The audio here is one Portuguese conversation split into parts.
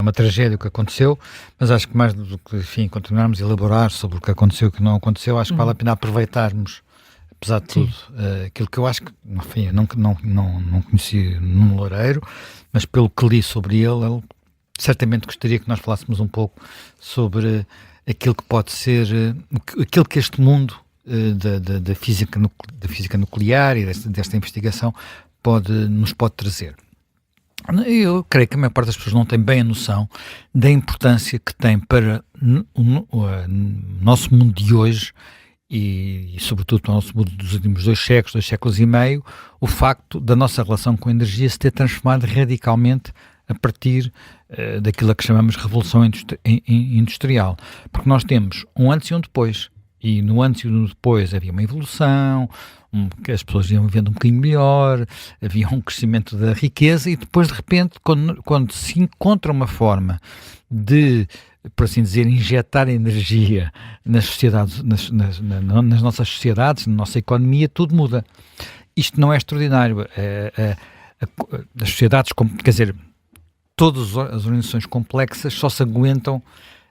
uma tragédia o que aconteceu, mas acho que mais do que, enfim, continuarmos a elaborar sobre o que aconteceu e o que não aconteceu, acho que vale a pena aproveitarmos, apesar de Sim. tudo, aquilo que eu acho que, enfim, eu não conheci Nuno Loureiro, mas pelo que li sobre ele certamente gostaria que nós falássemos um pouco sobre aquilo que pode ser, aquilo que este mundo da física nuclear e desta investigação nos pode trazer. Eu creio que a maior parte das pessoas não tem bem a noção da importância que tem para o nosso mundo de hoje e sobretudo para o nosso mundo dos últimos 2 séculos e meio, o facto da nossa relação com a energia se ter transformado radicalmente a partir daquilo a que chamamos de revolução industrial. Porque nós temos um antes e um depois. E no antes e no depois havia uma evolução, que as pessoas iam vivendo um bocadinho melhor, havia um crescimento da riqueza e depois de repente quando se encontra uma forma de, por assim dizer, injetar energia nas sociedades, nas nossas sociedades, na nossa economia, tudo muda. Isto não é extraordinário. As sociedades, quer dizer, todas as organizações complexas só se aguentam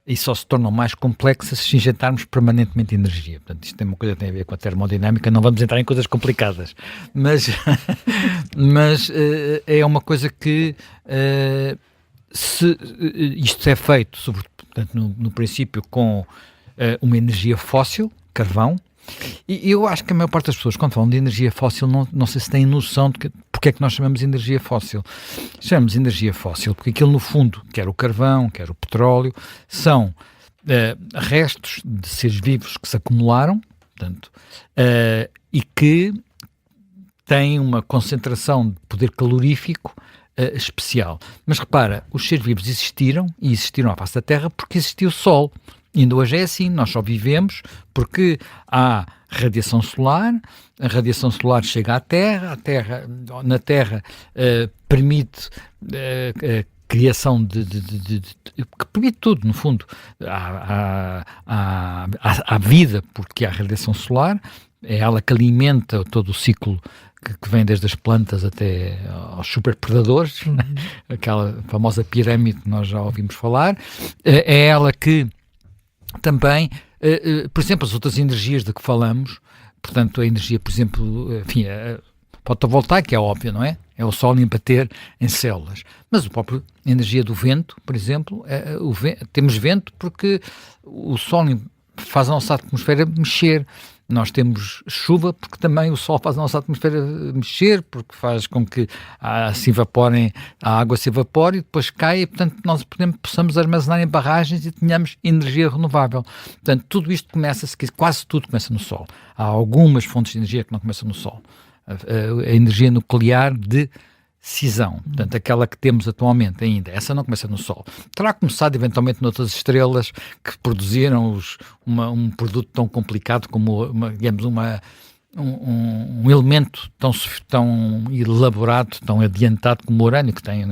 e só se tornam mais complexas se injetarmos permanentemente energia. Portanto, isto tem uma coisa que tem a ver com a termodinâmica, não vamos entrar em coisas complicadas, mas é uma coisa que se isto é feito, portanto, no princípio, com uma energia fóssil, carvão, e eu acho que a maior parte das pessoas, quando falam de energia fóssil, não sei se têm noção de porque é que nós chamamos de energia fóssil. Chamamos de energia fóssil porque aquilo, no fundo, quer o carvão, quer o petróleo, são restos de seres vivos que se acumularam, portanto, e que têm uma concentração de poder calorífico especial. Mas repara, os seres vivos existiram à face da Terra porque existiu o Sol. Ainda hoje é assim, nós só vivemos porque há radiação solar, a radiação solar chega à Terra, na Terra permite a criação que permite tudo, no fundo. Há vida porque há radiação solar, é ela que alimenta todo o ciclo que vem desde as plantas até aos superpredadores, aquela famosa pirâmide que nós já ouvimos falar, é ela que também, por exemplo, as outras energias de que falamos, portanto, a energia, por exemplo, enfim, a fotovoltaica é óbvia, não é? É o sol bater em células. Mas a própria energia do vento, por exemplo, temos vento porque o sol faz a nossa atmosfera mexer. Nós temos chuva porque também o sol faz a nossa atmosfera mexer, porque faz com que a água se evapore e depois cai, e portanto nós possamos armazenar em barragens e tenhamos energia renovável. Portanto, tudo isto quase tudo começa no sol. Há algumas fontes de energia que não começam no sol. A energia nuclear de cisão, portanto, aquela que temos atualmente ainda, essa não começa no Sol. Terá começado eventualmente noutras estrelas que produziram um produto tão complicado como, digamos, um elemento tão elaborado, tão adiantado como o urânio, que tem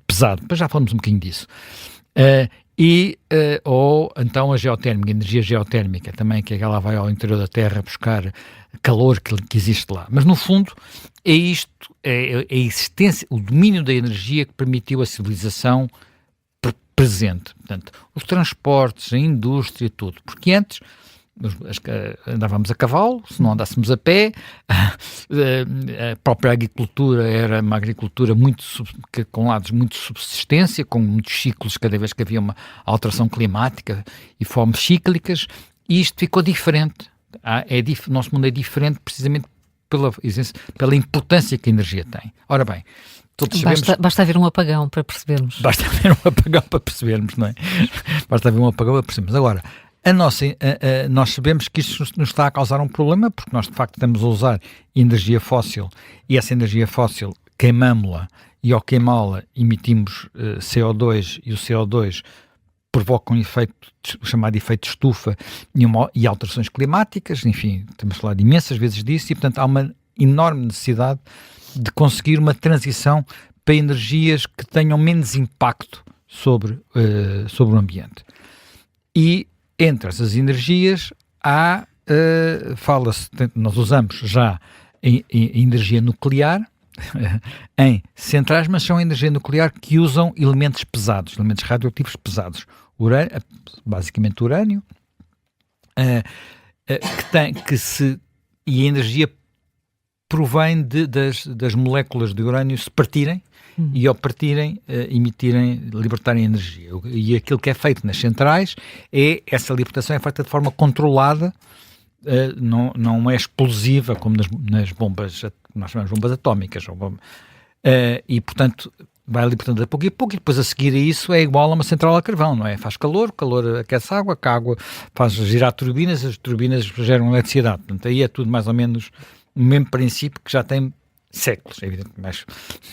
pesado. Mas já falamos um bocadinho disso. Ou então a geotérmica, a energia geotérmica também, que ela vai ao interior da Terra buscar calor que existe lá. Mas no fundo é isto, é a existência, o domínio da energia que permitiu a civilização presente. Portanto, os transportes, a indústria, tudo. Porque antes andávamos a cavalo, se não andássemos a pé, a própria agricultura era uma agricultura com lados muito de subsistência, com muitos ciclos, cada vez que havia uma alteração climática e fomes cíclicas, e isto ficou diferente. O nosso mundo é diferente precisamente pela importância que a energia tem. Ora bem, todos sabemos... Basta haver um apagão para percebermos. Basta haver um apagão para percebermos, não é? Basta haver um apagão para percebermos. Agora, nós sabemos que isto nos está a causar um problema, porque nós de facto estamos a usar energia fóssil e essa energia fóssil queimamos-la e ao queimá-la emitimos CO2 e o CO2 provoca o chamado efeito de estufa e alterações climáticas, enfim, temos falado imensas vezes disso e portanto há uma enorme necessidade de conseguir uma transição para energias que tenham menos impacto sobre o ambiente. E entre essas energias fala-se, nós usamos já a energia nuclear, em centrais, mas são energia nuclear que usam elementos pesados, elementos radioativos pesados. Urânio, basicamente urânio, e a energia provém das moléculas de urânio se partirem e ao partirem, libertarem energia. E aquilo que é feito nas centrais essa libertação é feita de forma controlada, não é explosiva como nas bombas, nós chamamos de bombas atómicas, e portanto vai libertando a pouco e pouco, e depois a seguir a isso é igual a uma central a carvão, não é? Faz calor, o calor aquece a água faz girar turbinas, as turbinas geram eletricidade. Portanto, aí é tudo mais ou menos o mesmo princípio que já tem séculos, é evidente,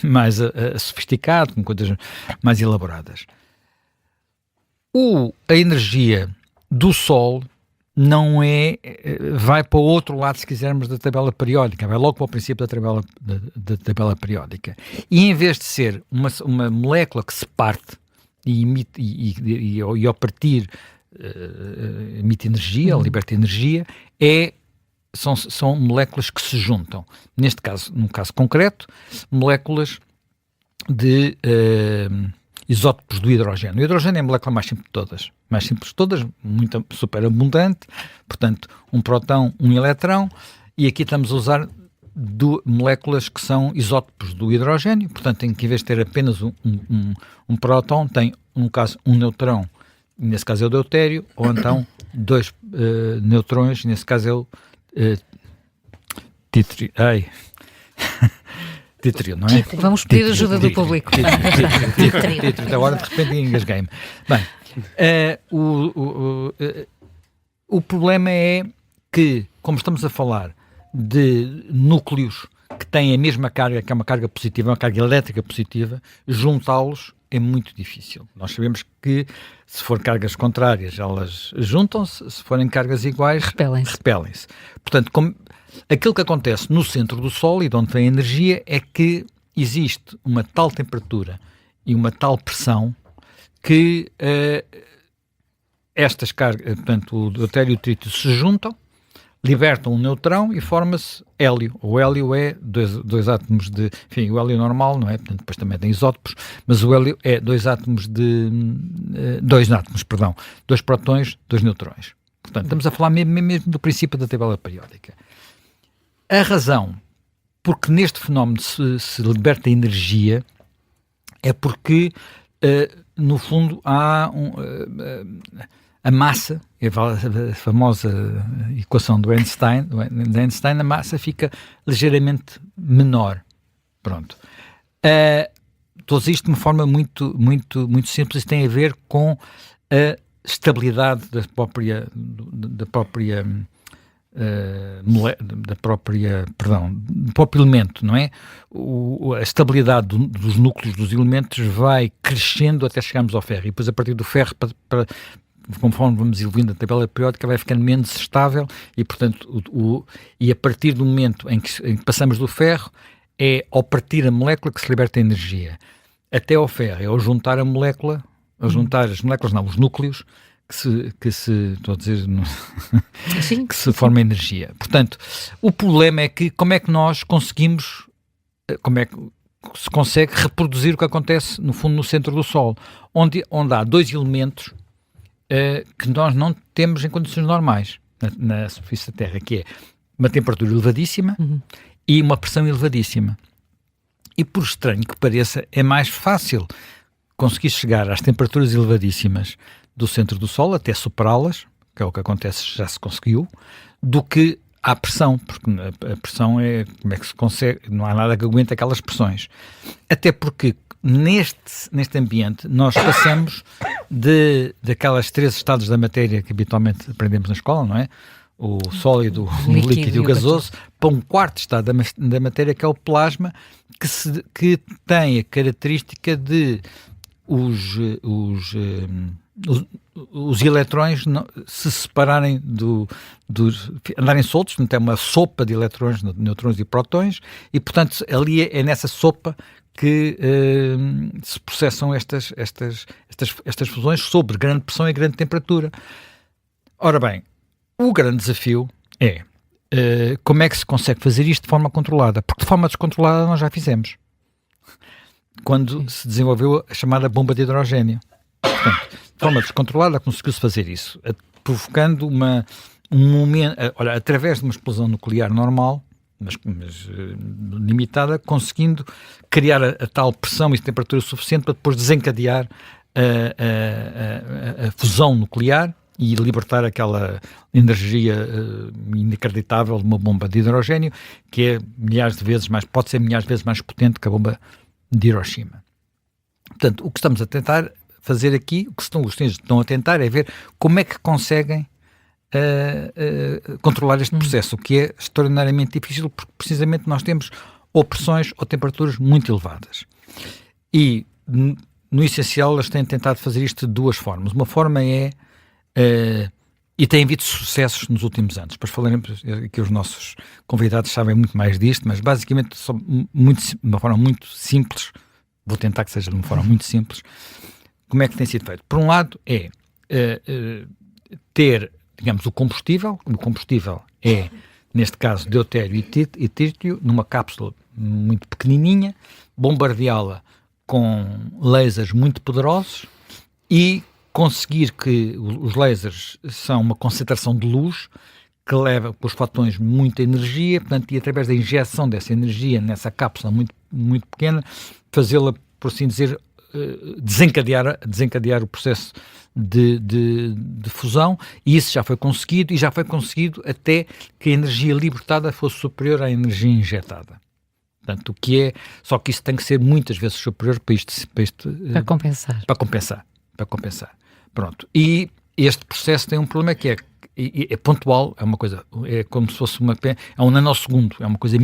mais sofisticado, com coisas mais elaboradas. A energia do Sol não vai para o outro lado, se quisermos, da tabela periódica, vai logo para o princípio da tabela periódica. E em vez de ser uma molécula que se parte e emite, e ao partir emite energia, ou liberta energia, são moléculas que se juntam. Neste caso, num caso concreto, moléculas de isótopos do hidrogênio. O hidrogênio é a molécula mais simples de todas, muito super abundante, portanto, um próton, um eletrão, e aqui estamos a usar moléculas que são isótopos do hidrogênio, portanto, em que em vez de ter apenas um próton, tem, no caso, um neutrão, nesse caso é o deutério, ou então dois neutrões, nesse caso é o títrio, não é? Vamos pedir ajuda do público. Títrio, agora de repente engasguei-me. Bem, o problema é que, como estamos a falar de núcleos que têm a mesma carga, que é uma carga positiva, uma carga elétrica positiva, juntá-los é muito difícil. Nós sabemos que, se for cargas contrárias, elas juntam-se, se forem cargas iguais, repelem-se. Portanto, aquilo que acontece no centro do Sol e de onde vem a energia é que existe uma tal temperatura e uma tal pressão que estas cargas, portanto, o deutério e o trítio se juntam, libertam um neutrão e forma-se hélio. O hélio é dois átomos de... Enfim, o hélio normal, não é? Portanto, depois também tem isótopos, mas o hélio é dois protões, dois neutrões. Portanto, estamos a falar mesmo do princípio da tabela periódica. A razão porque neste fenómeno se liberta energia é porque, no fundo, há a massa, a famosa equação do Einstein, a massa fica ligeiramente menor. Pronto. Todo isto de uma forma muito, muito, muito simples, tem a ver com a estabilidade do próprio elemento, não é? A estabilidade dos núcleos dos elementos vai crescendo até chegarmos ao ferro, e depois a partir do ferro, conforme vamos evoluindo a tabela periódica, vai ficando menos estável, e portanto, e a partir do momento em que passamos do ferro, é ao partir a molécula que se liberta a energia. Até ao ferro, é ao juntar a molécula, os núcleos, que se forma energia. Portanto, o problema é que como é que nós conseguimos, como é que se consegue reproduzir o que acontece no fundo no centro do Sol, onde há dois elementos que nós não temos em condições normais na superfície da Terra, que é uma temperatura elevadíssima e uma pressão elevadíssima. E por estranho que pareça, é mais fácil conseguir chegar às temperaturas elevadíssimas do centro do Sol, até superá-las, que é o que acontece, já se conseguiu, do que à pressão, porque a pressão é, como é que se consegue, não há nada que aguente aquelas pressões. Até porque neste ambiente nós passamos daquelas três estados da matéria que habitualmente aprendemos na escola, não é? O sólido, o líquido e o gasoso, para um quarto estado da matéria, que é o plasma, que tem a característica de os eletrões se separarem andarem soltos, não tem uma sopa de eletrões, neutrões e prótons, e portanto ali é nessa sopa que se processam estas fusões sob grande pressão e grande temperatura. Ora bem, o grande desafio é como é que se consegue fazer isto de forma controlada? Porque de forma descontrolada nós já fizemos. Quando se desenvolveu a chamada bomba de hidrogênio. Portanto, de forma descontrolada conseguiu-se fazer isso, provocando um momento, através de uma explosão nuclear normal, mas limitada, conseguindo criar a tal pressão e temperatura suficiente para depois desencadear a fusão nuclear e libertar aquela energia inacreditável de uma bomba de hidrogênio, que é pode ser milhares de vezes mais potente que a bomba de Hiroshima. Portanto, o que estamos a tentar fazer aqui, o que os cientistas estão a tentar é ver como é que conseguem controlar este processo, o que é extraordinariamente difícil, porque precisamente nós temos ou pressões ou temperaturas muito elevadas. E, no essencial, eles têm tentado fazer isto de duas formas. Uma forma é, e tem havido sucessos nos últimos anos, depois falaremos, que os nossos convidados sabem muito mais disto, mas basicamente de uma forma muito simples, vou tentar que seja de uma forma muito simples. Como é que tem sido feito? Por um lado é ter, digamos, o combustível é, neste caso, deutério e trítio, numa cápsula muito pequenininha, bombardeá-la com lasers muito poderosos e conseguir que os lasers são uma concentração de luz que leva com os fotões muita energia, portanto, e através da injeção dessa energia nessa cápsula muito, muito pequena, fazê-la, por assim dizer, desencadear o processo de fusão, e isso já foi conseguido até que a energia libertada fosse superior à energia injetada. Portanto, só que isso tem que ser muitas vezes superior para compensar. Pronto. E este processo tem um problema que é pontual, é uma coisa, é como se fosse é um nanosegundo, é uma coisa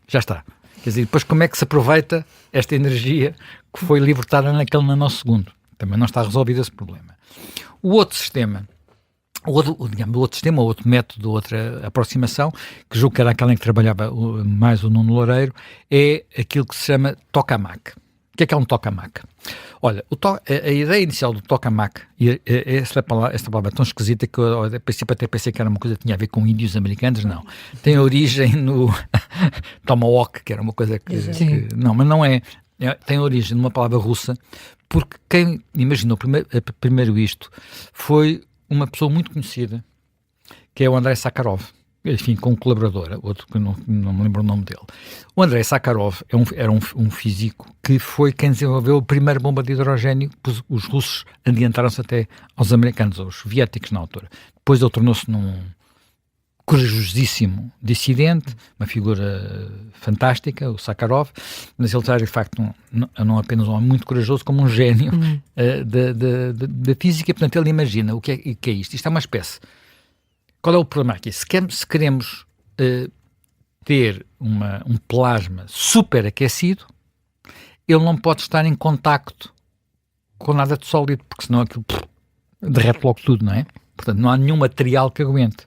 já está. Quer dizer, depois como é que se aproveita esta energia que foi libertada naquele nanosegundo? Também não está resolvido esse problema. O outro sistema, outro método, outra aproximação, que julgo que era aquela em que trabalhava mais o Nuno Loureiro, é aquilo que se chama tokamak. O que é um tokamak? Olha, a ideia inicial do tokamak, e esta palavra é tão esquisita que eu, a princípio, até pensei que era uma coisa que tinha a ver com índios americanos, não. Tem origem no tomahawk, que era uma coisa que não, mas não é. Tem origem numa palavra russa, porque quem imaginou primeiro isto foi uma pessoa muito conhecida, que é o Andrei Sakharov, enfim, com um colaborador, outro que não me lembro o nome dele. O Andrei Sakharov era um físico que foi quem desenvolveu a primeira bomba de hidrogênio, pois os russos adiantaram-se até aos americanos, aos soviéticos na altura. Depois ele tornou-se num corajosíssimo dissidente, uma figura fantástica, o Sakharov, mas ele era de facto não apenas um homem muito corajoso, como um gênio da física. Portanto, ele imagina o que é isto. Isto é uma espécie. Qual é o problema aqui? Se queremos ter um plasma superaquecido, ele não pode estar em contacto com nada de sólido, porque senão aquilo derrete logo tudo, não é? Portanto, não há nenhum material que aguente.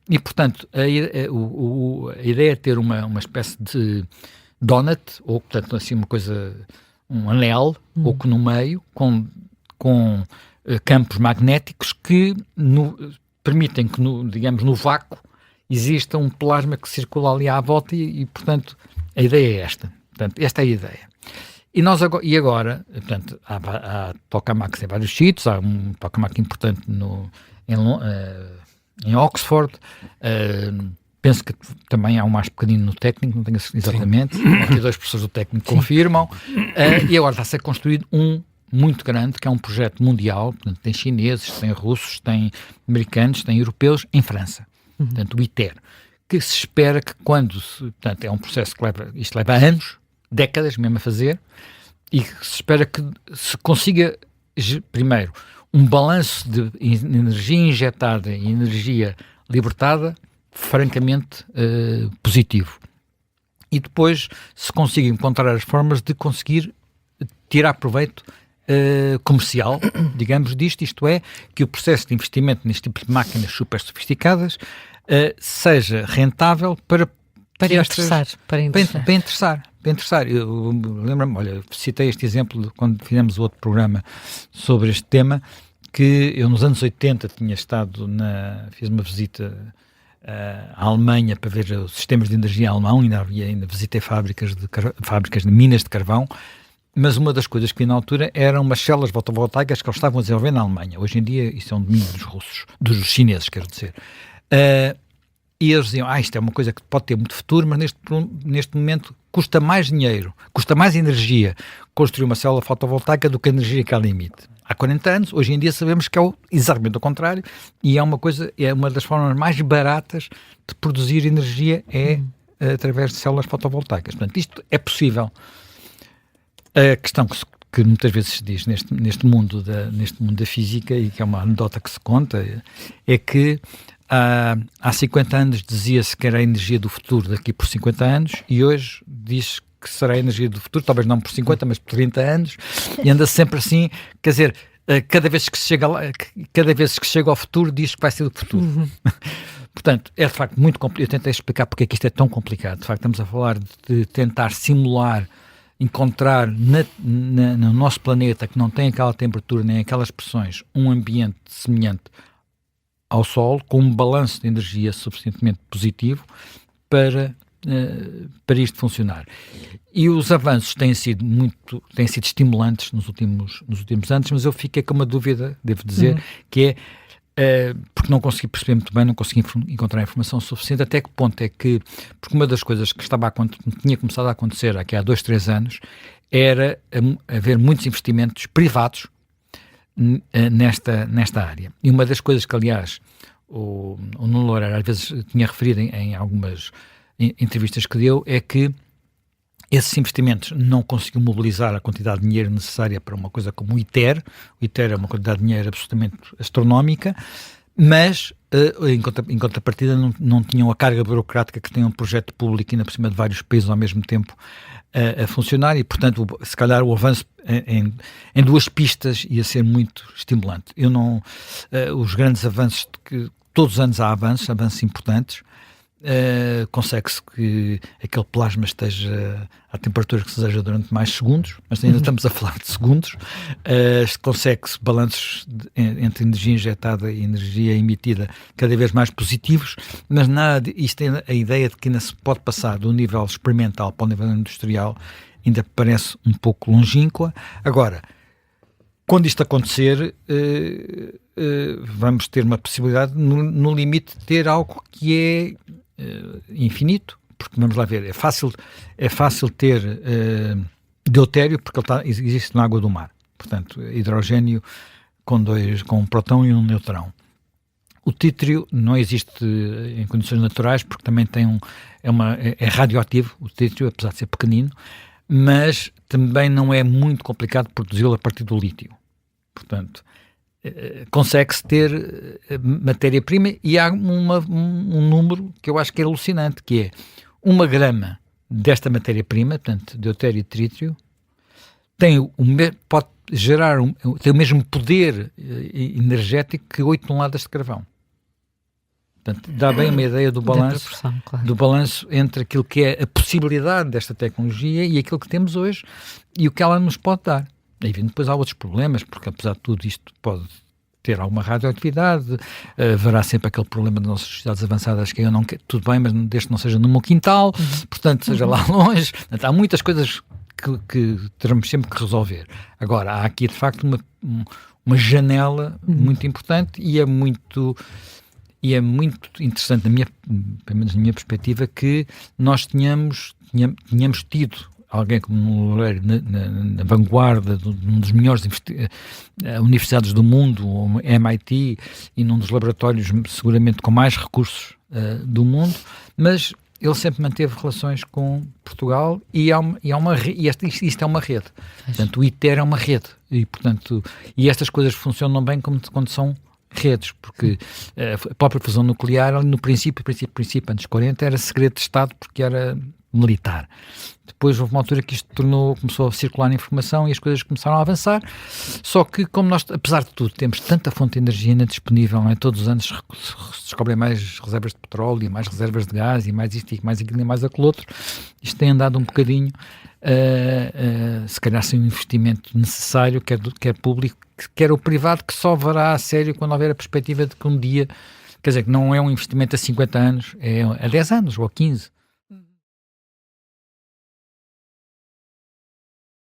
E, portanto, a ideia é ter uma espécie de donut, ou, portanto, assim, uma coisa, um anel, ou que no meio, com campos magnéticos que permitem que, digamos, no vácuo, exista um plasma que circula ali à volta e, portanto, a ideia é esta. Portanto, esta é a ideia. E agora, portanto, há tokamaks em vários sítios, há um tokamak importante em Oxford, penso que também há um mais pequenino no técnico, não tenho exatamente, aqui dois professores do técnico confirmam, e agora está a ser construído um muito grande, que é um projeto mundial, portanto, tem chineses, tem russos, tem americanos, tem europeus, em França, portanto, o ITER, que se espera que portanto, é um processo que leva anos, décadas mesmo a fazer, e que se espera que se consiga, primeiro, um balanço de energia injetada e energia libertada francamente positivo. E depois se consiga encontrar as formas de conseguir tirar proveito comercial, digamos, disto, isto é, que o processo de investimento neste tipo de máquinas super sofisticadas seja rentável para interessar. Eu lembro-me, olha, citei este exemplo quando fizemos o outro programa sobre este tema, que eu nos anos 80 tinha estado fiz uma visita à Alemanha para ver os sistemas de energia alemão, ainda visitei fábricas de minas de carvão, mas uma das coisas que vi na altura eram umas células fotovoltaicas que eles estavam a desenvolver na Alemanha. Hoje em dia isso é um domínio dos russos, dos chineses, quero dizer. E eles diziam, isto é uma coisa que pode ter muito futuro, mas neste momento custa mais dinheiro, custa mais energia construir uma célula fotovoltaica do que a energia que ela emite. Há 40 anos, hoje em dia sabemos que é exatamente o contrário, e é uma das formas mais baratas de produzir energia através de células fotovoltaicas. Portanto, isto é possível. A questão que muitas vezes se diz neste mundo da física, e que é uma anedota que se conta, é que há 50 anos dizia-se que era a energia do futuro daqui por 50 anos, e hoje diz que será a energia do futuro, talvez não por 50, mas por 30 anos, e anda sempre assim, quer dizer, cada vez que se chega ao futuro, diz que vai ser do futuro. Portanto, é de facto muito complicado. Eu tentei explicar porque é que isto é tão complicado. De facto, estamos a falar de tentar simular, encontrar no nosso planeta, que não tem aquela temperatura nem aquelas pressões, um ambiente semelhante ao Sol, com um balanço de energia suficientemente positivo para isto funcionar. E os avanços têm sido estimulantes nos últimos anos, mas eu fiquei com uma dúvida, devo dizer, que é porque não consegui perceber muito bem, não consegui encontrar informação suficiente, até que ponto é que, porque uma das coisas que tinha começado a acontecer aqui há 2, 3 anos, era haver muitos investimentos privados nesta área. E uma das coisas que, aliás, o Nuno Loureiro às vezes tinha referido em algumas entrevistas que deu, é que esses investimentos não conseguiu mobilizar a quantidade de dinheiro necessária para uma coisa como o ITER. O ITER é uma quantidade de dinheiro absolutamente astronómica, mas em contrapartida não tinham a carga burocrática que tem um projeto público ainda por cima de vários países ao mesmo tempo a funcionar, e portanto se calhar o avanço em 2 pistas ia ser muito estimulante. Os grandes avanços, que todos os anos há avanços importantes, consegue-se que aquele plasma esteja à temperatura que se deseja durante mais segundos, mas ainda estamos a falar de segundos. Consegue-se balanços entre energia injetada e energia emitida cada vez mais positivos, mas isto tem a ideia de que ainda se pode passar do nível experimental para o nível industrial, ainda parece um pouco longínqua. Agora, quando isto acontecer, vamos ter uma possibilidade, no limite, de ter algo que é infinito, porque vamos lá ver, é fácil ter deutério, porque ele existe na água do mar, portanto, hidrogênio com um próton e um neutrão. O trítrio não existe em condições naturais, porque também é radioativo, o trítrio, apesar de ser pequenino, mas também não é muito complicado produzi-lo a partir do lítio. Portanto, consegue-se ter matéria-prima, e há um número que eu acho que é alucinante, que é 1 grama desta matéria-prima, portanto, deutério e trítrio, pode gerar tem o mesmo poder energético que 8 toneladas de carvão. Portanto, dá bem uma ideia do balanço, claro, do balanço entre aquilo que é a possibilidade desta tecnologia e aquilo que temos hoje e o que ela nos pode dar. E depois há outros problemas, porque apesar de tudo isto pode ter alguma radioatividade, haverá sempre aquele problema das nossas sociedades avançadas que eu não quero, tudo bem, mas desde que não seja no meu quintal, portanto seja lá longe. Portanto, há muitas coisas que teremos sempre que resolver. Agora, há aqui de facto uma janela muito importante, e é muito interessante, pelo menos na minha perspectiva, que nós tínhamos tido alguém como o Loureiro na vanguarda de um dos melhores universidades do mundo, o MIT, e num dos laboratórios seguramente com mais recursos do mundo, mas ele sempre manteve relações com Portugal, e isto é uma rede. Portanto, o ITER é uma rede, e estas coisas funcionam bem quando são redes, porque a própria fusão nuclear, no princípio, antes de 40, era segredo de Estado, porque era militar. Depois houve uma altura que isto começou a circular na informação e as coisas começaram a avançar, só que como nós, apesar de tudo, temos tanta fonte de energia ainda disponível, não é? Todos os anos se descobrem mais reservas de petróleo e mais reservas de gás e mais isto e mais aquilo e mais aquele outro, isto tem andado um bocadinho, se calhar sem um investimento necessário, quer público, quer o privado, que só verá a sério quando houver a perspectiva de que um dia Quer dizer, que não é um investimento a 50 anos, é a 10 anos ou a 15.